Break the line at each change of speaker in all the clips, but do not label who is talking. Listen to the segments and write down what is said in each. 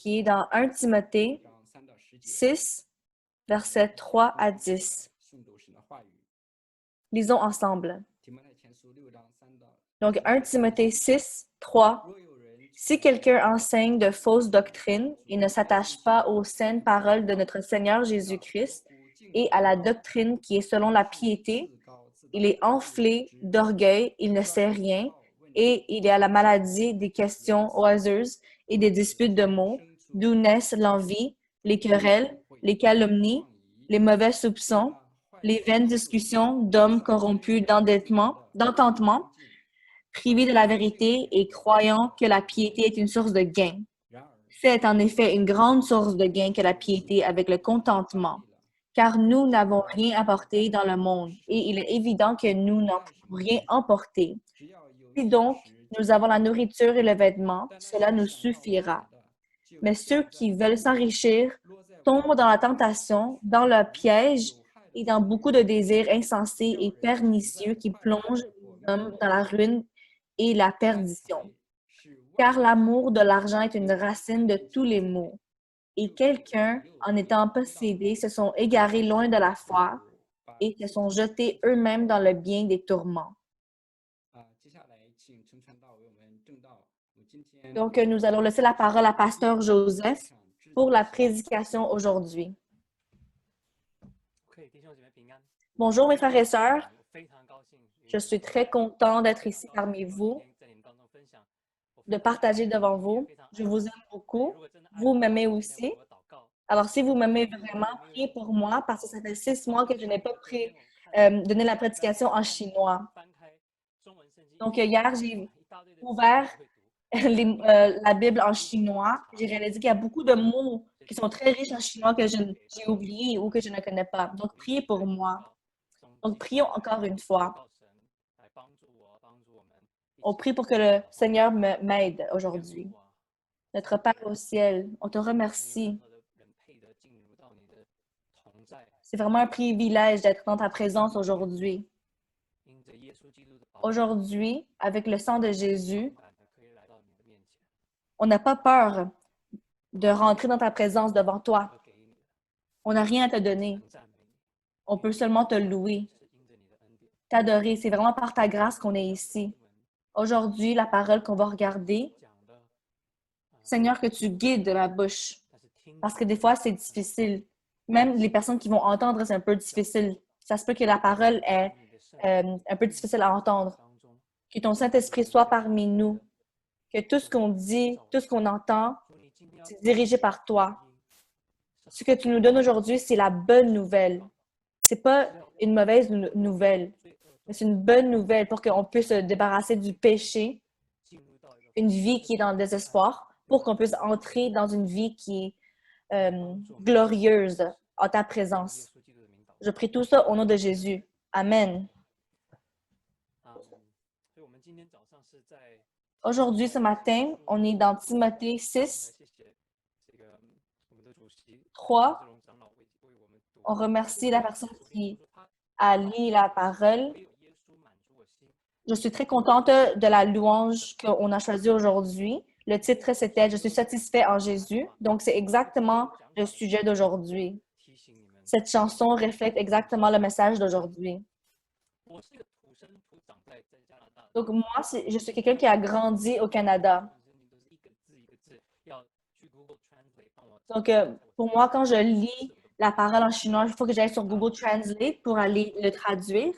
qui est dans 1 Timothée 6, versets 3 à 10. Lisons ensemble. Donc, 1 Timothée 6, 3. Si quelqu'un enseigne de fausses doctrines et ne s'attache pas aux saines paroles de notre Seigneur Jésus-Christ et à la doctrine qui est selon la piété, il est enflé d'orgueil, il ne sait rien, et il est à la maladie des questions oiseuses et des disputes de mots, d'où naissent l'envie, les querelles, les calomnies, les mauvais soupçons, les vaines discussions d'hommes corrompus d'entendement, privés de la vérité et croyant que la piété est une source de gain. C'est en effet une grande source de gain que la piété avec le contentement, car nous n'avons rien apporté dans le monde et il est évident que nous n'en pouvons rien emporter. Si donc nous avons la nourriture et le vêtement, cela nous suffira. Mais ceux qui veulent s'enrichir tombent dans la tentation, dans le piège et dans beaucoup de désirs insensés et pernicieux qui plongent les hommes dans la ruine et la perdition. Car l'amour de l'argent est une racine de tous les maux. Et quelqu'un, en étant possédés, se sont égarés loin de la foi et se sont jetés eux-mêmes dans le bien des tourments. Donc, nous allons laisser la parole à Pasteur Joseph pour la prédication aujourd'hui. Bonjour mes frères et sœurs, je suis très content d'être ici parmi vous, de partager devant vous. Je vous aime beaucoup, vous m'aimez aussi. Alors, si vous m'aimez vraiment, priez pour moi parce que ça fait 6 mois que je n'ai pas donné la prédication en chinois. Donc, hier, j'ai ouvert la Bible en chinois. J'ai réalisé qu'il y a beaucoup de mots qui sont très riches en chinois que j'ai oubliés ou que je ne connais pas. Donc, priez pour moi. Donc, prions encore une fois. On prie pour que le Seigneur m'aide aujourd'hui. Notre Père au ciel, on te remercie. C'est vraiment un privilège d'être dans ta présence aujourd'hui. Aujourd'hui, avec le sang de Jésus, on n'a pas peur de rentrer dans ta présence devant toi. On n'a rien à te donner. On peut seulement te louer, t'adorer. C'est vraiment par ta grâce qu'on est ici. Aujourd'hui, la parole qu'on va regarder, Seigneur, que tu guides ma bouche. Parce que des fois, c'est difficile. Même les personnes qui vont entendre, c'est un peu difficile. Ça se peut que la parole est un peu difficile à entendre. Que ton Saint-Esprit soit parmi nous. Que tout ce qu'on dit, tout ce qu'on entend, c'est dirigé par toi. Ce que tu nous donnes aujourd'hui, c'est la bonne nouvelle. C'est pas une mauvaise nouvelle, mais c'est une bonne nouvelle pour qu'on puisse se débarrasser du péché, une vie qui est dans le désespoir, pour qu'on puisse entrer dans une vie qui est glorieuse en ta présence. Je prie tout ça au nom de Jésus. Amen. Aujourd'hui, ce matin, on est dans Timothée 6, 3. On remercie la personne qui a lu la parole. Je suis très contente de la louange qu'on a choisie aujourd'hui. Le titre, c'était « Je suis satisfait en Jésus ». Donc, c'est exactement le sujet d'aujourd'hui. Cette chanson reflète exactement le message d'aujourd'hui. Donc, moi, je suis quelqu'un qui a grandi au Canada. Donc, pour moi, quand je lis la parole en chinois, il faut que j'aille sur Google Translate pour aller le traduire.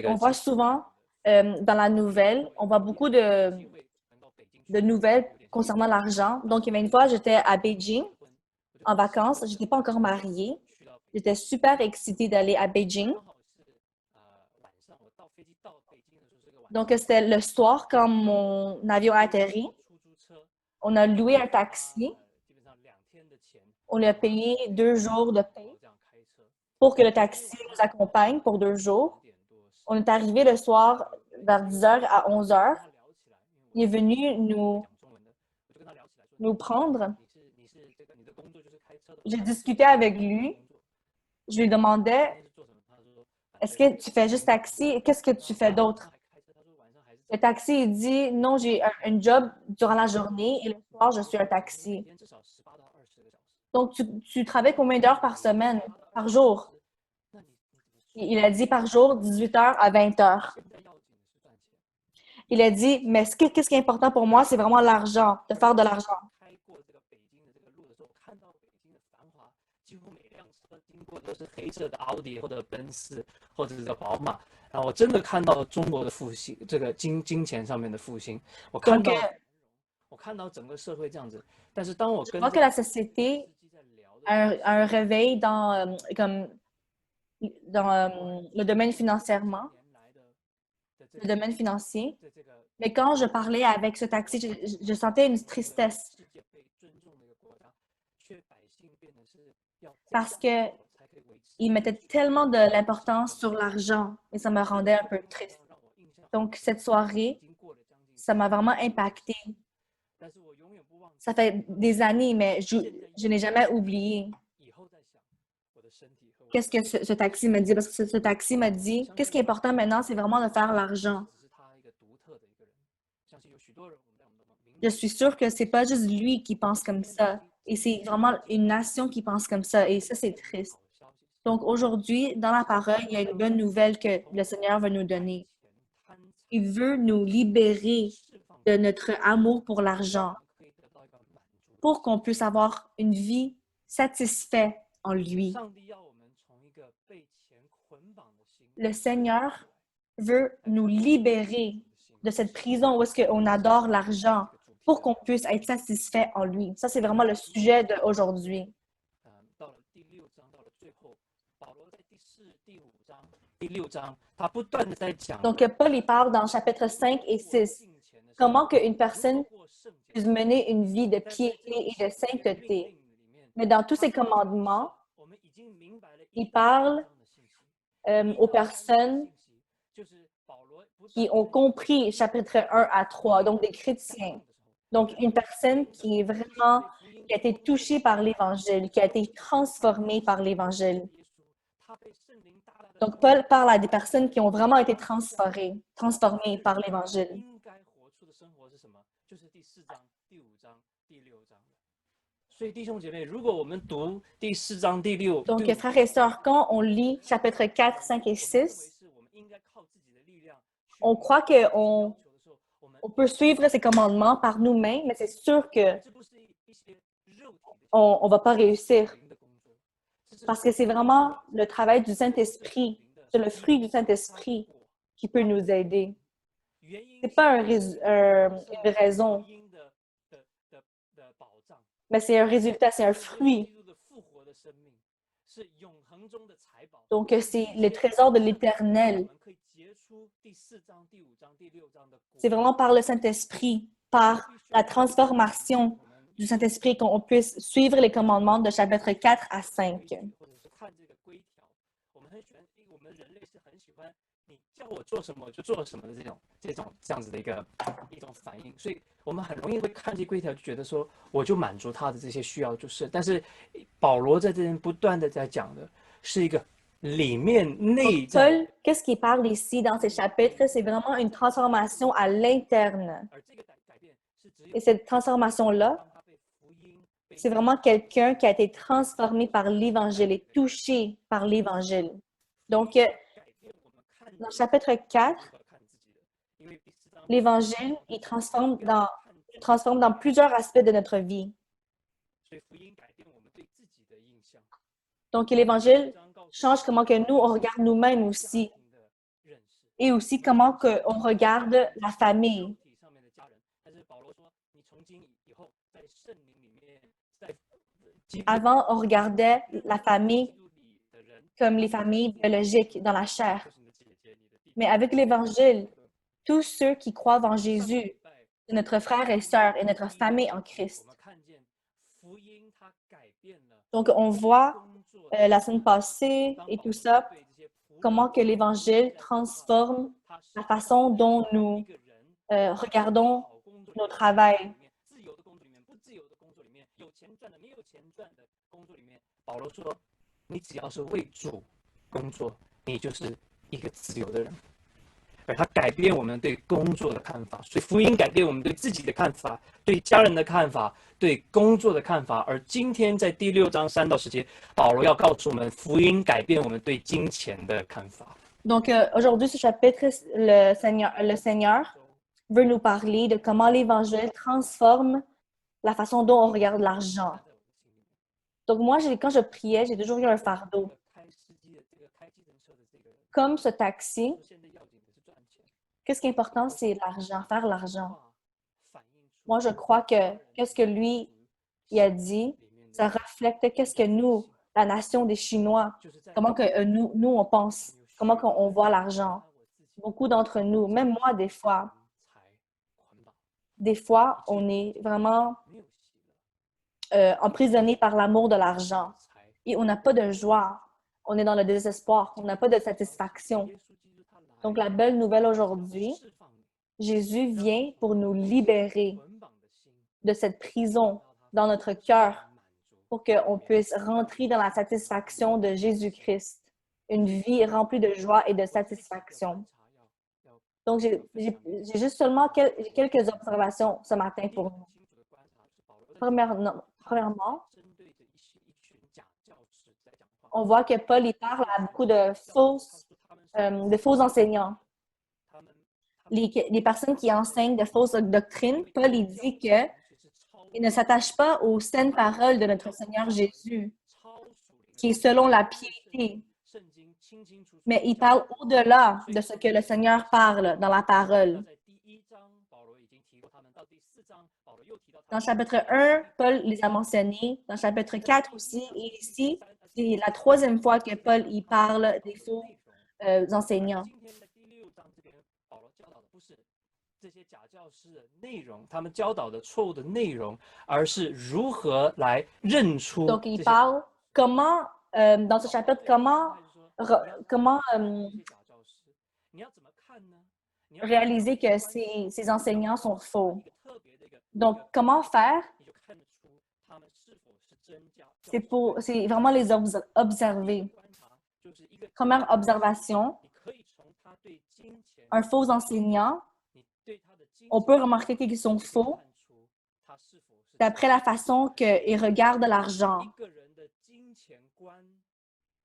On voit souvent dans la nouvelle, on voit beaucoup de nouvelles concernant l'argent. Donc, il y avait une fois, j'étais à Beijing en vacances. Je n'étais pas encore mariée. J'étais super excitée d'aller à Beijing. Donc, c'était le soir quand mon avion a atterri. On a loué un taxi. On a payé 2 jours de paie pour que le taxi nous accompagne pour 2 jours. On est arrivé le soir vers 10h à 11h. il est venu nous prendre. J'ai discuté avec lui. Je lui demandais, est-ce que tu fais juste taxi? Qu'est-ce que tu fais d'autre? Le taxi, il dit, non, j'ai un job durant la journée et le soir, je suis un taxi. Donc, tu travailles combien d'heures par semaine, par jour? Il a dit par jour, 18 heures à 20 heures. Il a dit, mais qu'est-ce qui est important pour moi, c'est vraiment l'argent, de faire de l'argent. Donc, je vois que la société a un réveil dans le domaine financièrement, le domaine financier. Mais quand je parlais avec ce taxi, je sentais une tristesse parce qu'il mettait tellement de l'importance sur l'argent et ça me rendait un peu triste. Donc, cette soirée, ça m'a vraiment impacté. Ça fait des années, mais je n'ai jamais oublié. Qu'est-ce que ce taxi m'a dit? Parce que ce taxi m'a dit, qu'est-ce qui est important maintenant, c'est vraiment de faire l'argent. Je suis sûre que c'est pas juste lui qui pense comme ça. Et c'est vraiment une nation qui pense comme ça. Et ça, c'est triste. Donc aujourd'hui, dans la parole, il y a une bonne nouvelle que le Seigneur va nous donner. Il veut nous libérer de notre amour pour l'argent pour qu'on puisse avoir une vie satisfaite en lui. Le Seigneur veut nous libérer de cette prison où est-ce qu'on adore l'argent pour qu'on puisse être satisfait en lui. Ça, c'est vraiment le sujet d'aujourd'hui. Donc, Paul y parle dans chapitre 5 et 6. Comment qu'une personne puisse mener une vie de piété et de sainteté. Mais dans tous ces commandements, il parle aux personnes qui ont compris chapitre 1 à 3, donc des chrétiens. Donc, une personne qui a été touchée par l'Évangile, qui a été transformée par l'Évangile. Donc, Paul parle à des personnes qui ont vraiment été transformées par l'Évangile. Donc, frères et sœurs, quand on lit chapitre 4, 5 et 6, on croit qu'on peut suivre ces commandements par nous-mêmes, mais c'est sûr qu'on ne va pas réussir. Parce que c'est vraiment le travail du Saint-Esprit, c'est le fruit du Saint-Esprit qui peut nous aider. Ce n'est pas une raison, mais c'est un résultat, c'est un fruit. Donc, c'est le trésor de l'Éternel. C'est vraiment par le Saint-Esprit, par la transformation du Saint-Esprit qu'on puisse suivre les commandements de chapitre 4 à 5. Paul, qu'est-ce qu'il parle ici dans ces chapitres? C'est vraiment une transformation à l'interne. Et cette transformation-là, c'est vraiment quelqu'un qui a été transformé par l'Évangile et touché par l'Évangile. Donc, dans le chapitre 4, l'Évangile, il transforme dans plusieurs aspects de notre vie. Donc, l'Évangile change comment que nous, on regarde nous-mêmes aussi. Et aussi comment on regarde la famille. Avant, on regardait la famille comme les familles biologiques dans la chair. Mais avec l'Évangile, tous ceux qui croient en Jésus, c'est notre frère et sœur et notre famille en Christ. Donc, on voit la semaine passée et tout ça, comment que l'Évangile transforme la façon dont nous regardons nos travails.
它改变我们对工作的看法，所以福音改变我们对自己的看法，对家人的看法，对工作的看法。而今天在第6章3到10节，保罗要告诉我们，福音改变我们对金钱的看法。
Donc, aujourd'hui, ce chapitre, le Seigneur veut nous parler de comment l'Évangile transforme la façon dont on regarde l'argent. Donc, moi, quand je priais, j'ai toujours eu un fardeau. Comme ce taxi, qu'est-ce qui est important, c'est l'argent, faire l'argent. Moi, je crois que qu'est-ce que lui il a dit, ça reflète qu'est-ce que nous, la nation des Chinois, comment que nous, on pense, comment qu'on voit l'argent. Beaucoup d'entre nous, même moi, des fois, on est vraiment emprisonné par l'amour de l'argent et on n'a pas de joie. On est dans le désespoir, on n'a pas de satisfaction. Donc, la belle nouvelle aujourd'hui, Jésus vient pour nous libérer de cette prison dans notre cœur pour qu'on puisse rentrer dans la satisfaction de Jésus-Christ, une vie remplie de joie et de satisfaction. Donc, j'ai juste seulement quelques observations ce matin pour nous. Premièrement, on voit que Paul il parle à beaucoup de faux enseignants. Les personnes qui enseignent de fausses doctrines, Paul il dit qu'il ne s'attache pas aux saines paroles de notre Seigneur Jésus, qui est selon la piété. Mais il parle au-delà de ce que le Seigneur parle dans la parole. Dans le chapitre 1, Paul les a mentionnés. Dans le chapitre 4 aussi. Et ici, c'est la troisième fois que Paul y parle des faux enseignants. Donc, il parle comment, dans ce chapitre, comment réaliser que ces enseignants sont faux. Donc, comment faire? C'est vraiment les observer. Première observation, un faux enseignant, on peut remarquer qu'ils sont faux d'après la façon qu'ils regardent l'argent.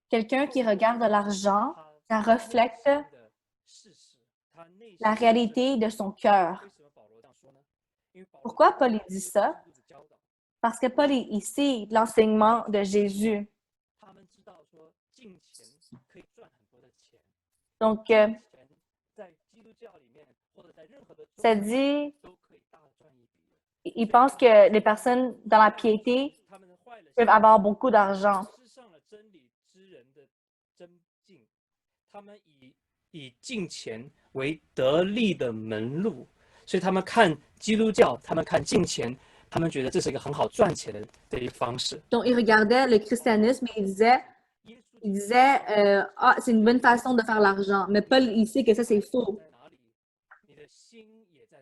Quelqu'un qui regarde l'argent, ça reflète la réalité de son cœur. Pourquoi Paul dit ça? Parce que Paul est ici l'enseignement de Jésus. Donc, ça dit, il pense que les personnes dans la piété peuvent avoir beaucoup d'argent. Donc, il regardait le christianisme et il disait c'est une bonne façon de faire l'argent. Mais Paul, il sait que ça, c'est faux.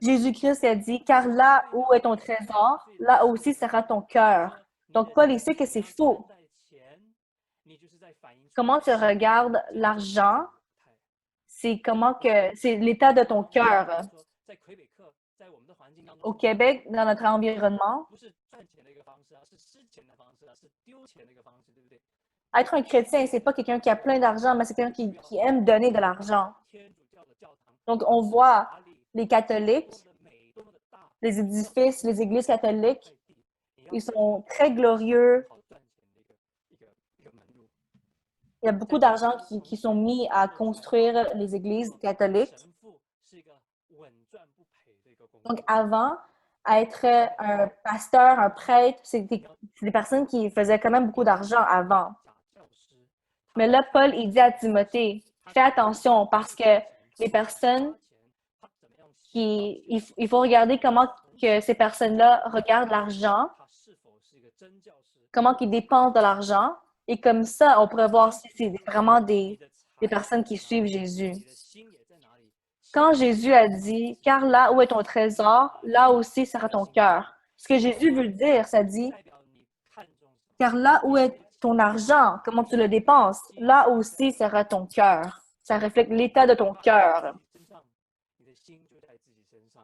Jésus-Christ a dit, car là où est ton trésor, là aussi sera ton cœur. Donc, Paul, il sait que c'est faux. Comment tu regardes l'argent, c'est l'état de ton cœur. Au Québec, dans notre environnement, être un chrétien, c'est pas quelqu'un qui a plein d'argent, mais c'est quelqu'un qui aime donner de l'argent. Donc, on voit les catholiques, les édifices, les églises catholiques, ils sont très glorieux. Il y a beaucoup d'argent qui sont mis à construire les églises catholiques. Donc, avant, être un pasteur, un prêtre, c'est des personnes qui faisaient quand même beaucoup d'argent avant. Mais là, Paul, il dit à Timothée, fais attention parce que les personnes il faut regarder comment que ces personnes-là regardent l'argent, comment ils dépensent de l'argent, et comme ça, on pourrait voir si c'est vraiment des personnes qui suivent Jésus. Quand Jésus a dit, car là où est ton trésor, là aussi sera ton cœur. Ce que Jésus veut dire, ça dit, car là où est ton argent, comment tu le dépenses, là aussi sera ton cœur. Ça reflète l'état de ton cœur.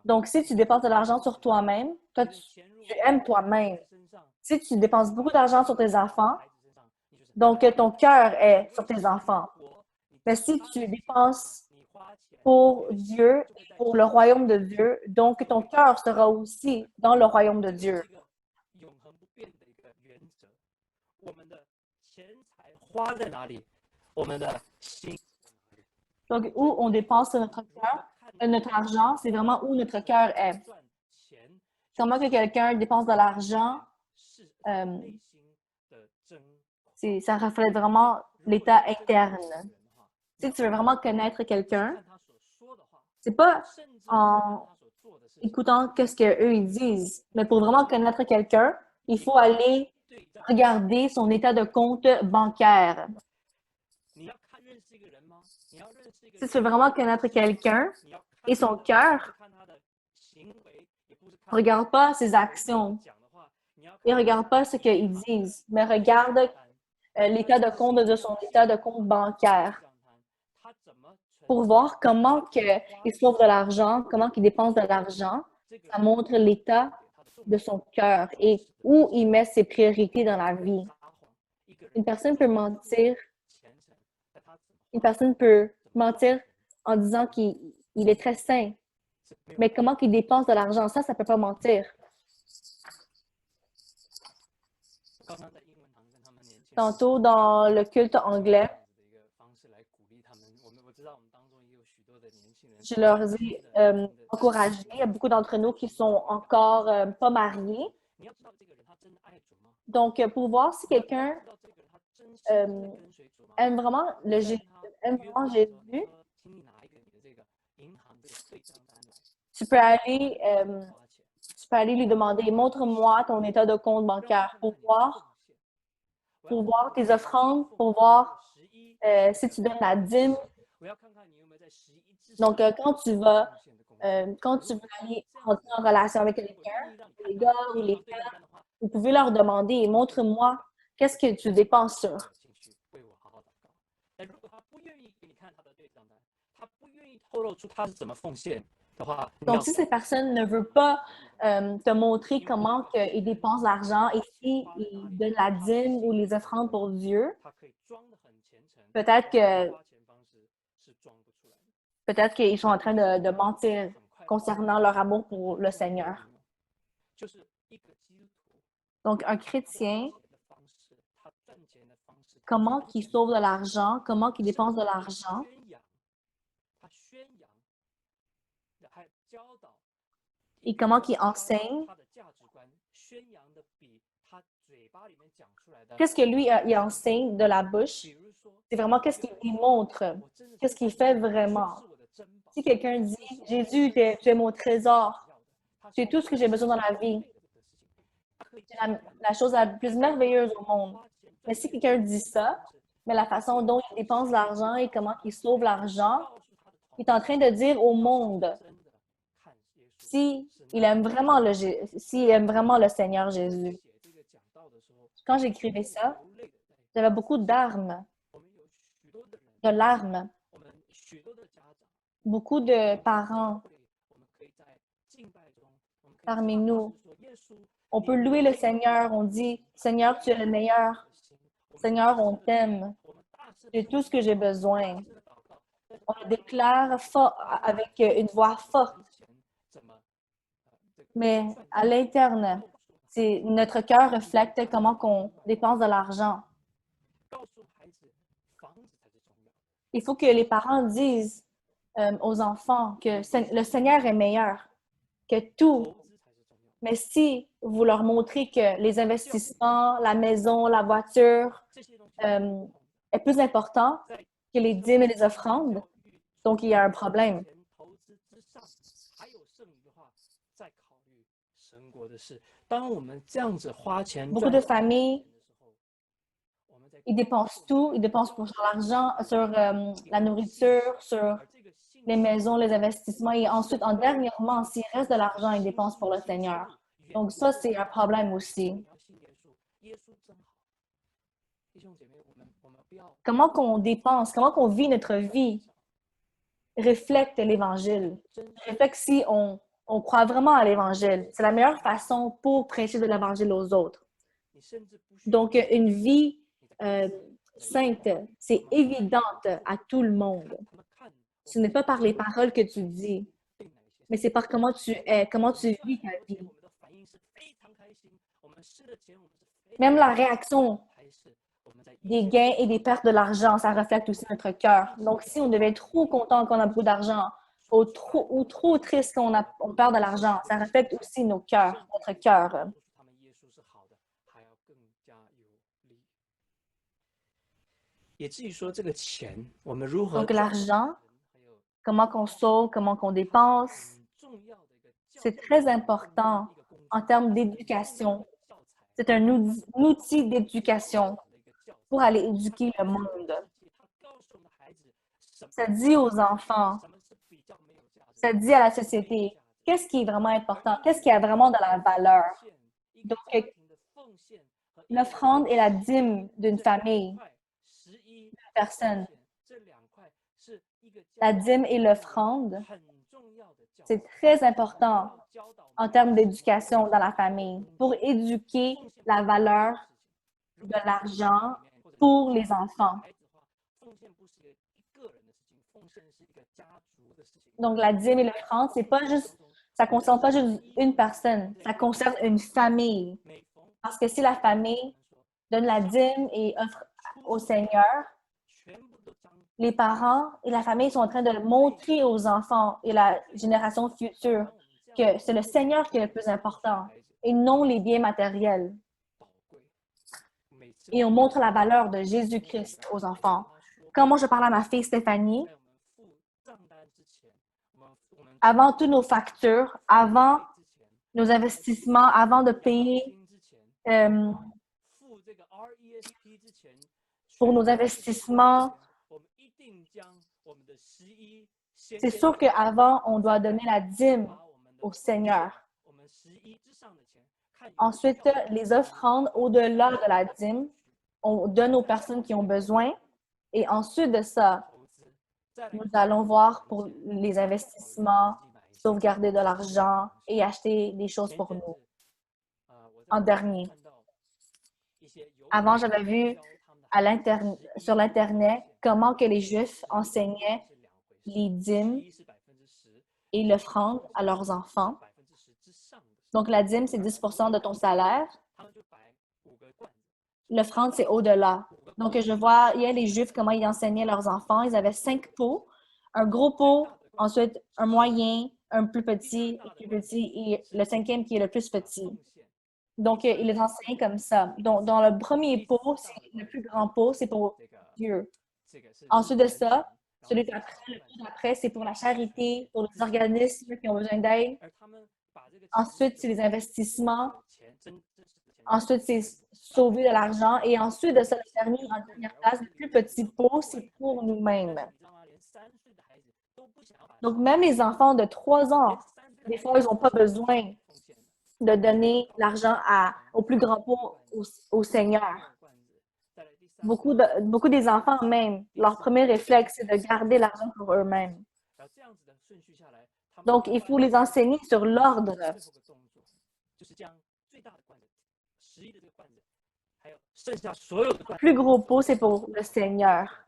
Donc, si tu dépenses de l'argent sur toi-même, toi, tu aimes toi-même. Si tu dépenses beaucoup d'argent sur tes enfants, donc ton cœur est sur tes enfants. Mais si tu dépenses pour Dieu et pour le royaume de Dieu, donc ton cœur sera aussi dans le royaume de Dieu. Donc, où on dépense notre cœur, notre argent, c'est vraiment où notre cœur est. Comment que quelqu'un dépense de l'argent, ça reflète vraiment l'état interne. Si tu veux vraiment connaître quelqu'un, c'est pas en écoutant qu'est-ce qu'eux ils disent, mais pour vraiment connaître quelqu'un, il faut aller regarder son état de compte bancaire. Si tu veux vraiment connaître quelqu'un et son cœur, regarde pas ses actions et regarde pas ce qu'ils disent, mais regarde l'état de compte de son état de compte bancaire pour voir comment il sauve de l'argent, comment il dépense de l'argent. Ça montre l'état de son cœur et où il met ses priorités dans la vie. Une personne peut mentir. Une personne peut mentir en disant qu'il est très sain. Mais comment il dépense de l'argent, ça ne peut pas mentir. Tantôt, dans le culte anglais, je leur ai encouragé. Il y a beaucoup d'entre nous qui sont encore pas mariés. Donc, pour voir si quelqu'un aime vraiment Jésus, tu peux aller lui demander, montre-moi ton état de compte bancaire pour voir tes offrandes, pour voir si tu donnes la dîme. Donc, quand tu veux aller entrer en relation avec quelqu'un, les gars ou les femmes, vous pouvez leur demander, montre-moi, qu'est-ce que tu dépenses sur? Donc, si cette personne ne veut pas te montrer comment il dépense l'argent et s'il donne la dîme ou les offrandes pour Dieu, peut-être qu'ils sont en train de mentir concernant leur amour pour le Seigneur. Donc, un chrétien, comment il sauve de l'argent, comment il dépense de l'argent, et comment il enseigne. Qu'est-ce que lui, il enseigne de la bouche? C'est vraiment qu'est-ce qu'il montre, qu'est-ce qu'il fait vraiment. Si quelqu'un dit, Jésus, tu es mon trésor, tu es tout ce que j'ai besoin dans la vie, c'est la chose la plus merveilleuse au monde. Mais si quelqu'un dit ça, mais la façon dont il dépense l'argent et comment il sauve l'argent, il est en train de dire au monde s'il aime vraiment le Seigneur Jésus. Quand j'écrivais ça, j'avais beaucoup de larmes. Beaucoup de parents parmi nous. On peut louer le Seigneur, on dit, Seigneur, tu es le meilleur. Seigneur, on t'aime. C'est tout ce que j'ai besoin. On le déclare avec une voix forte. Mais à l'interne, notre cœur reflète comment on dépense de l'argent. Il faut que les parents disent aux enfants que le Seigneur est meilleur que tout. Mais si vous leur montrez que les investissements, la maison, la voiture est plus important que les dîmes et les offrandes, donc il y a un problème. Beaucoup de familles, ils dépensent tout, ils dépensent pour l'argent, sur la nourriture, sur les maisons, les investissements et ensuite, en dernièrement, s'il reste de l'argent, ils dépensent pour le Seigneur. Donc ça, c'est un problème aussi. Comment qu'on dépense, comment qu'on vit notre vie reflète l'Évangile. Reflète si on croit vraiment à l'Évangile. C'est la meilleure façon pour prêcher de l'Évangile aux autres. Donc, une vie sainte, c'est évidente à tout le monde. Ce n'est pas par les paroles que tu dis, mais c'est par comment tu es, comment tu vis ta vie. Même la réaction des gains et des pertes de l'argent, ça reflète aussi notre cœur. Donc, si on devait être trop content qu'on a beaucoup d'argent ou trop triste on perd de l'argent, ça reflète aussi nos cœurs, notre cœur. Donc, l'argent, comment qu'on sauve, comment qu'on dépense, c'est très important en termes d'éducation. C'est un outil d'éducation pour aller éduquer le monde. Ça dit aux enfants, ça dit à la société, qu'est-ce qui est vraiment important, qu'est-ce qui a vraiment de la valeur. Donc, l'offrande et la dîme d'une famille, d'une personne. La dîme et l'offrande, c'est très important en termes d'éducation dans la famille pour éduquer la valeur de l'argent pour les enfants. Donc, la dîme et l'offrande, c'est pas juste, ça ne concerne pas juste une personne, ça concerne une famille. Parce que si la famille donne la dîme et offre au Seigneur, les parents et la famille sont en train de montrer aux enfants et la génération future que c'est le Seigneur qui est le plus important et non les biens matériels. Et on montre la valeur de Jésus-Christ aux enfants. Quand moi, je parle à ma fille Stéphanie, avant toutes nos factures, avant nos investissements, avant de payer pour nos investissements, c'est sûr qu'avant, on doit donner la dîme au Seigneur. Ensuite, les offrandes au-delà de la dîme, on donne aux personnes qui ont besoin. Et ensuite de ça, nous allons voir pour les investissements, sauvegarder de l'argent et acheter des choses pour nous. En dernier. Avant, j'avais vu sur l'Internet comment que les Juifs enseignaient les dîmes et l'offrande à leurs enfants. Donc, la dîme, c'est 10% de ton salaire. L'offrande, c'est au-delà. Donc, je vois, il y a les Juifs, comment ils enseignaient leurs enfants. Ils avaient 5 pots, un gros pot, ensuite un moyen, un plus petit et le 5e qui est le plus petit. Donc, ils les enseignaient comme ça. Donc, dans le premier pot, le plus grand pot, c'est pour Dieu. Ensuite de ça, celui d'après, le pot d'après, c'est pour la charité, pour les organismes qui ont besoin d'aide. Ensuite, c'est les investissements. Ensuite, c'est sauver de l'argent. Et ensuite de ça, le dernier, en dernière place, le plus petit pot, c'est pour nous-mêmes. Donc, même les enfants de 3 ans, des fois, ils n'ont pas besoin de donner l'argent au plus grand pot au Seigneur. Beaucoup des enfants même, leur premier réflexe, c'est de garder l'argent pour eux-mêmes. Donc, il faut les enseigner sur l'ordre. Le plus gros pot, c'est pour le Seigneur.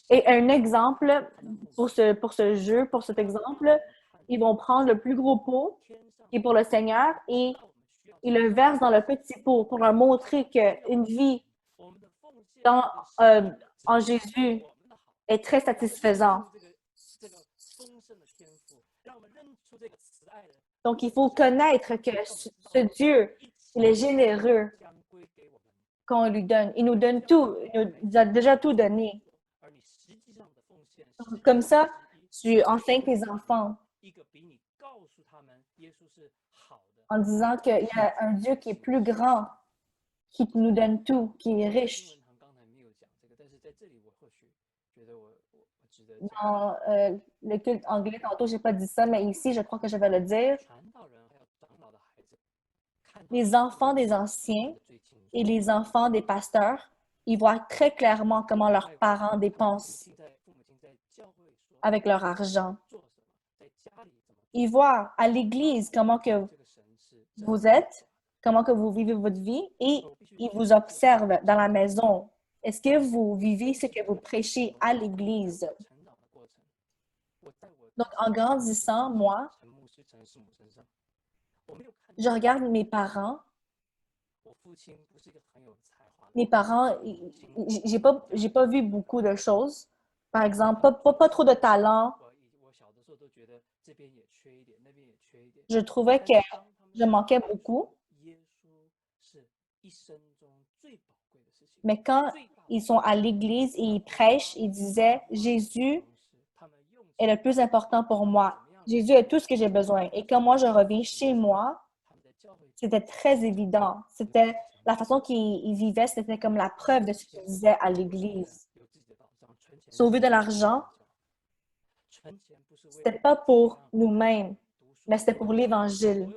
Et un exemple pour ce jeu, pour cet exemple, ils vont prendre le plus gros pot qui est pour le Seigneur et ils le versent dans le petit pot pour leur montrer qu'une vie en Jésus est très satisfaisante. Donc, il faut connaître que ce Dieu, il est généreux quand on lui donne. Il nous donne tout. Il nous a déjà tout donné. Comme ça, tu enseignes tes enfants en disant qu'il y a un Dieu qui est plus grand, qui nous donne tout, qui est riche. Dans le culte anglais, tantôt, je n'ai pas dit ça, mais ici, je crois que je vais le dire. Les enfants des anciens et les enfants des pasteurs, ils voient très clairement comment leurs parents dépensent avec leur argent. Ils voient à l'église comment que vous êtes, comment que vous vivez votre vie et ils vous observent dans la maison. Est-ce que vous vivez ce que vous prêchez à l'église? Donc, en grandissant, moi, je regarde mes parents. Mes parents, j'ai pas vu beaucoup de choses. Par exemple, pas trop de talent. Je trouvais que je manquais beaucoup. Mais quand ils sont à l'église et ils prêchent, ils disaient, Jésus est le plus important pour moi. Jésus est tout ce que j'ai besoin. Et quand moi, je reviens chez moi, c'était très évident. C'était la façon qu'ils vivaient, c'était comme la preuve de ce qu'ils disaient à l'église. Sauver de l'argent, c'était pas pour nous-mêmes, mais c'était pour l'Évangile.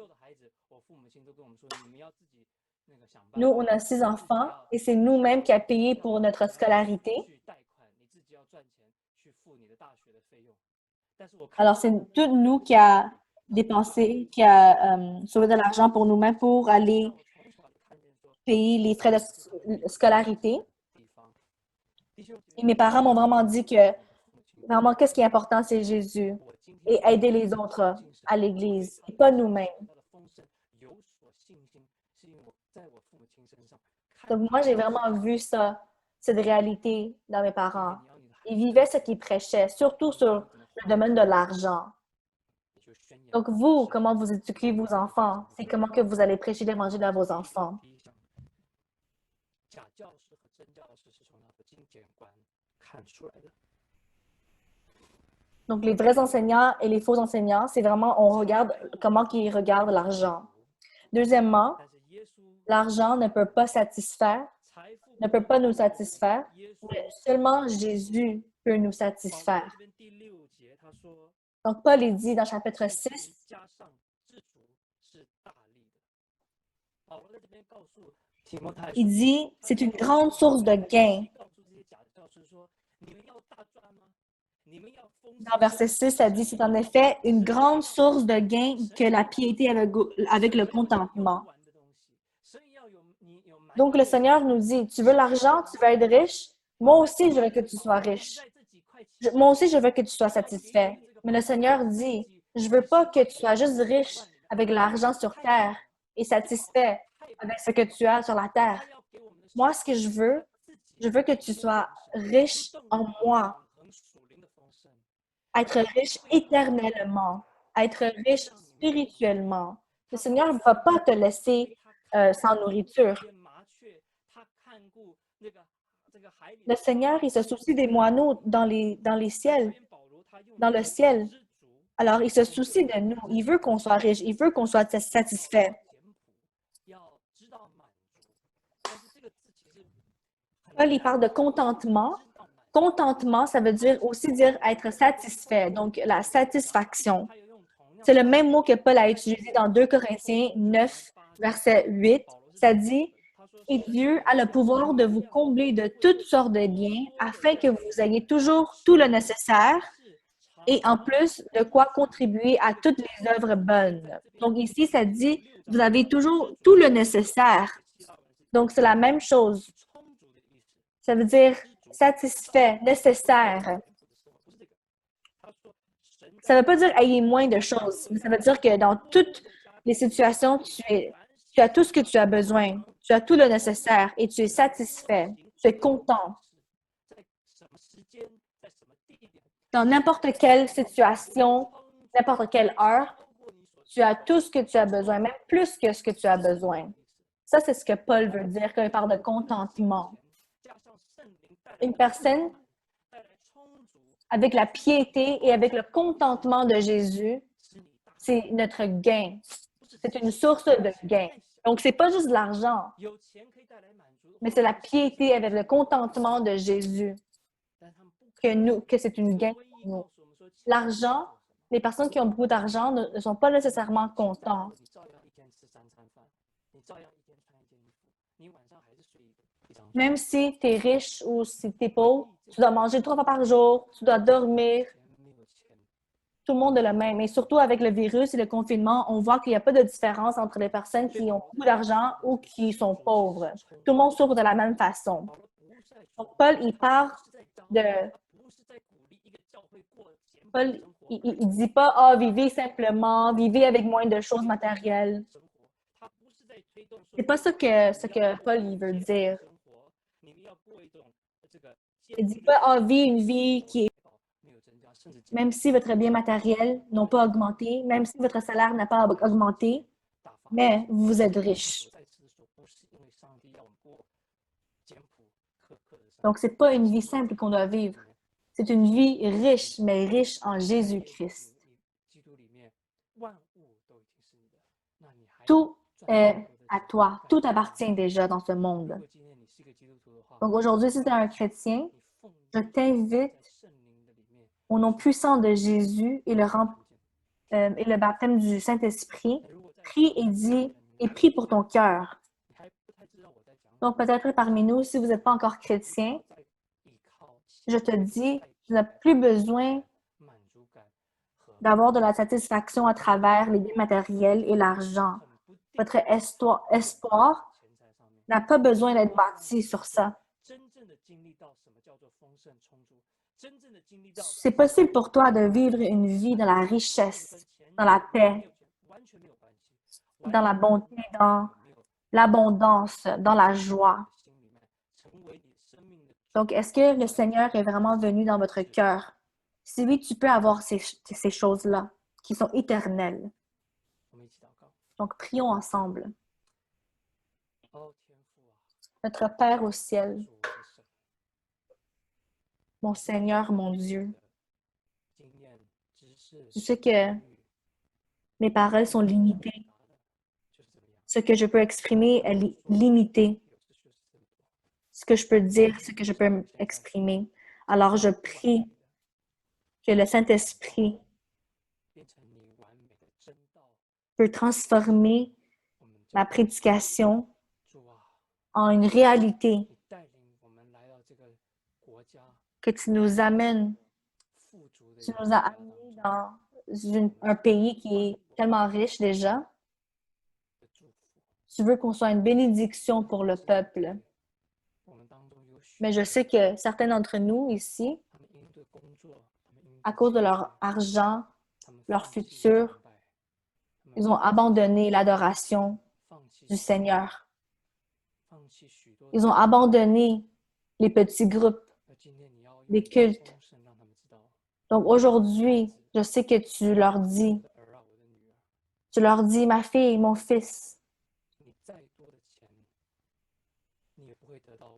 Nous, on a 6 enfants et c'est nous-mêmes qui avons payé pour notre scolarité. Alors, c'est tout nous qui a dépensé, qui a sauvé de l'argent pour nous-mêmes pour aller payer les frais de scolarité. Et mes parents m'ont vraiment dit que vraiment, qu'est-ce qui est important, c'est Jésus et aider les autres à l'Église et pas nous-mêmes. Donc, moi, j'ai vraiment vu ça, cette réalité dans mes parents. Ils vivaient ce qu'ils prêchaient, surtout sur le domaine de l'argent. Donc, vous, comment vous éduquez vos enfants? C'est comment que vous allez prêcher l'Évangile à vos enfants. Donc, les vrais enseignants et les faux enseignants, c'est vraiment, on regarde comment ils regardent l'argent. Deuxièmement, l'argent ne peut pas satisfaire, ne peut pas nous satisfaire, mais seulement Jésus peut nous satisfaire. Donc, Paul dit dans chapitre 6, il dit, c'est une grande source de gain. Dans verset 6, ça dit, c'est en effet une grande source de gain que la piété avec le contentement. Donc, le Seigneur nous dit, tu veux l'argent, tu veux être riche? Moi aussi, je veux que tu sois riche. Moi aussi, je veux que tu sois satisfait. Mais le Seigneur dit, je ne veux pas que tu sois juste riche avec l'argent sur terre et satisfait avec ce que tu as sur la terre. Moi, ce que je veux que tu sois riche en moi. Être riche éternellement, être riche spirituellement. Le Seigneur ne va pas te laisser sans nourriture. Le Seigneur, il se soucie des moineaux dans les ciels, dans le ciel. Alors, il se soucie de nous. Il veut qu'on soit riche. Il veut qu'on soit satisfait. Paul, il parle de contentement. Contentement, ça veut dire aussi dire être satisfait, donc la satisfaction. C'est le même mot que Paul a utilisé dans 2 Corinthiens 9, verset 8. Ça dit, « Et Dieu a le pouvoir de vous combler de toutes sortes de biens afin que vous ayez toujours tout le nécessaire et en plus de quoi contribuer à toutes les œuvres bonnes. » Donc ici, ça dit, vous avez toujours tout le nécessaire. Donc, c'est la même chose. Ça veut dire satisfait, nécessaire. Ça ne veut pas dire ayez moins de choses, mais ça veut dire que dans toutes les situations, tu as tout ce que tu as besoin, tu as tout le nécessaire et tu es satisfait, tu es content. Dans n'importe quelle situation, n'importe quelle heure, tu as tout ce que tu as besoin, même plus que ce que tu as besoin. Ça, c'est ce que Paul veut dire quand il parle de contentement. Une personne avec la piété et avec le contentement de Jésus, c'est notre gain. C'est une source de gain. Donc, ce n'est pas juste de l'argent, mais c'est la piété avec le contentement de Jésus. que c'est une gain pour nous. L'argent, les personnes qui ont beaucoup d'argent ne sont pas nécessairement contents. Même si tu es riche ou si tu es pauvre, tu dois manger 3 fois par jour, tu dois dormir. Tout le monde est le même. Et surtout avec le virus et le confinement, on voit qu'il n'y a pas de différence entre les personnes qui ont beaucoup d'argent ou qui sont pauvres. Tout le monde souffre de la même façon. Donc, Paul, il parle de... Paul, il dit pas « Ah, vivez simplement, vivez avec moins de choses matérielles ». C'est pas ça que Paul il veut dire. Il dit pas « Ah, vivez une vie qui est... » Même si votre bien matériel n'a pas augmenté, même si votre salaire n'a pas augmenté, mais vous êtes riche. Donc, ce n'est pas une vie simple qu'on doit vivre. C'est une vie riche, mais riche en Jésus-Christ. Tout est à toi. Tout appartient déjà dans ce monde. Donc, aujourd'hui, si tu es un chrétien, je t'invite au nom puissant de Jésus et le baptême du Saint-Esprit, prie et prie pour ton cœur. Donc, peut-être parmi nous, si vous n'êtes pas encore chrétien, je te dis, tu n'as plus besoin d'avoir de la satisfaction à travers les biens matériels et l'argent. Votre espoir n'a pas besoin d'être bâti sur ça. C'est possible pour toi de vivre une vie dans la richesse, dans la paix, dans la bonté, dans l'abondance, dans la joie. Donc, est-ce que le Seigneur est vraiment venu dans votre cœur? Si oui, tu peux avoir ces choses-là qui sont éternelles. Donc, prions ensemble. Notre Père au ciel, mon Seigneur, mon Dieu, je sais que mes paroles sont limitées. Ce que je peux exprimer est limité. Ce que je peux dire, ce que je peux exprimer. Alors, je prie que le Saint-Esprit peut transformer ma prédication en une réalité, que tu nous amènes, tu nous as amenés dans un pays qui est tellement riche déjà. Tu veux qu'on soit une bénédiction pour le peuple. Mais je sais que certains d'entre nous ici, à cause de leur argent, leur futur, ils ont abandonné l'adoration du Seigneur. Ils ont abandonné les petits groupes, les cultes. Donc aujourd'hui, je sais que tu leur dis, ma fille, mon fils,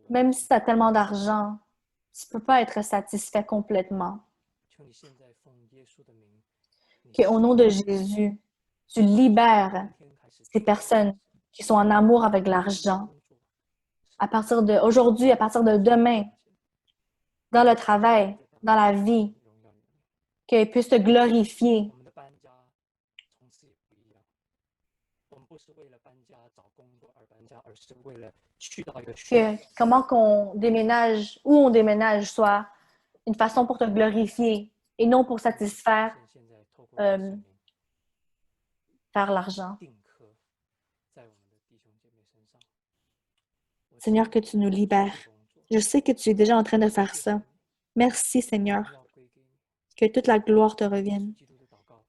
même si tu as tellement d'argent, tu ne peux pas être satisfait complètement. Qu'au nom de Jésus, tu libères ces personnes qui sont en amour avec l'argent. À partir d'aujourd'hui, à partir de demain, dans le travail, dans la vie, qu'ils puissent te glorifier. Que comment qu'on déménage, où on déménage, soit une façon pour te glorifier et non pour satisfaire faire l'argent. Seigneur, que tu nous libères. Je sais que tu es déjà en train de faire ça. Merci, Seigneur. Que toute la gloire te revienne.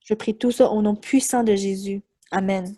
Je prie tout ça au nom puissant de Jésus. Amen.